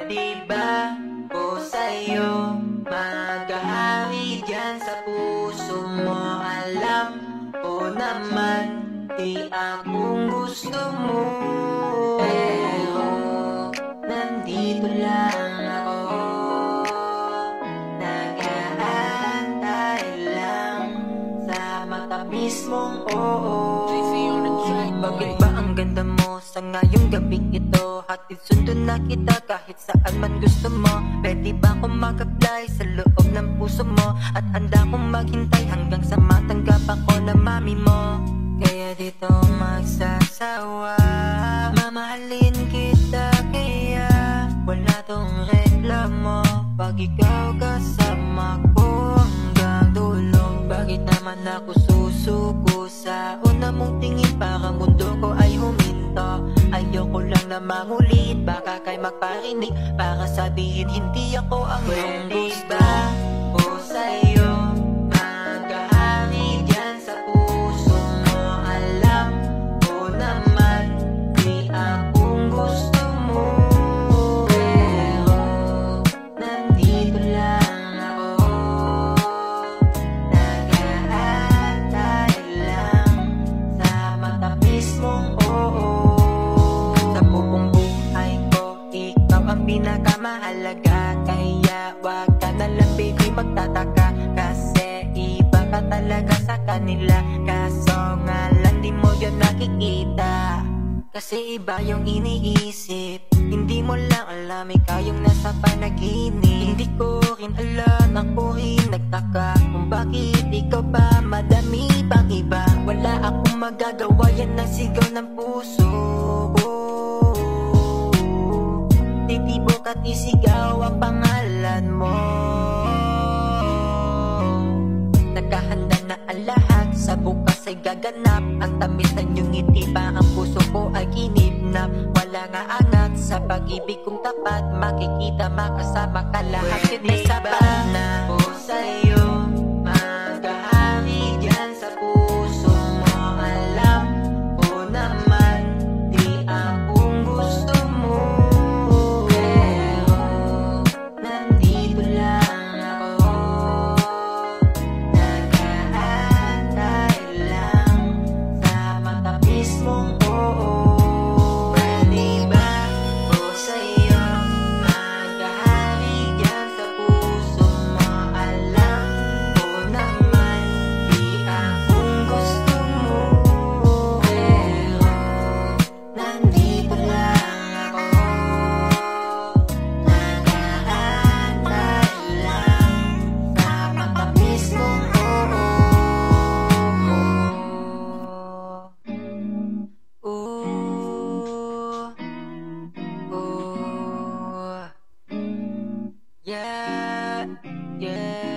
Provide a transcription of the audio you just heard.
Pwede ba o sa'yo maghahari dyan sa puso mo? Alam ko naman di akong gusto mo, pero nandito lang ako, nag-aantay lang sa matamis mong oo. Bakit ba ang ganda mo sa ngayong gabing ito? Hatid sundo na kita kahit saan man gusto mo. Pwede ba akong mag-apply sa loob ng puso mo? At handa akong maghintay hanggang sa matanggap ako na mami mo. Kaya dito magsasawa, mamahalin kita kaya wala tong reklamo. Pag ikaw kasama ko hanggang dulo, bakit naman ako susuko sa una mong tingin? Para mundo ko ay huminto. Ayoko lang na mangulit, baka kay magparinig para sabihin hindi ako ang iyong gusto. O sa'yo maghahari dyan sa puso mo. Alam ko naman di akong gusto mo, pero nandito lang ako, nag-aantay lang sa matamis mong oo. Sa buong buhay ko, ikaw ang pinakamahalaga. Kaya wag ka nalang baby magtataka, kasi iba ka talaga sa kanila. Kaso nga lang di mo yun nakikita, kasi iba yung iniisip. Hindi mo lang alam, ikaw yung nasa panaginip. Hindi ko rin alam, ako rin nagtaka kung bakit ikaw ba madami pang iba. Wala akong magagawa, yan ang sigaw ng puso ko. Titibok at isigaw ang pangalan mo. Nakahanda na ang lahat, sa bukas ay gaganap. Ang tamis ng iyong ngiti pa ang puso ko ay kinidnap. Wala nga angat sa pag-ibig kong tapat, makikita makasama ka lahat. Pwede ba na o sa'yo maghahari dyan sa puso mo? Alam ko naman di akong gusto mo, pero nandito lang ako, nag-aantay lang sa matamis mong oo. Pwede ba o sa'yo maghahari dyan sa puso mo? Alam ko naman di akong gusto mo, pero nandito lang ako, nag-aantay lang sa matamis mong oo. Ooh, ooh, yeah, yeah.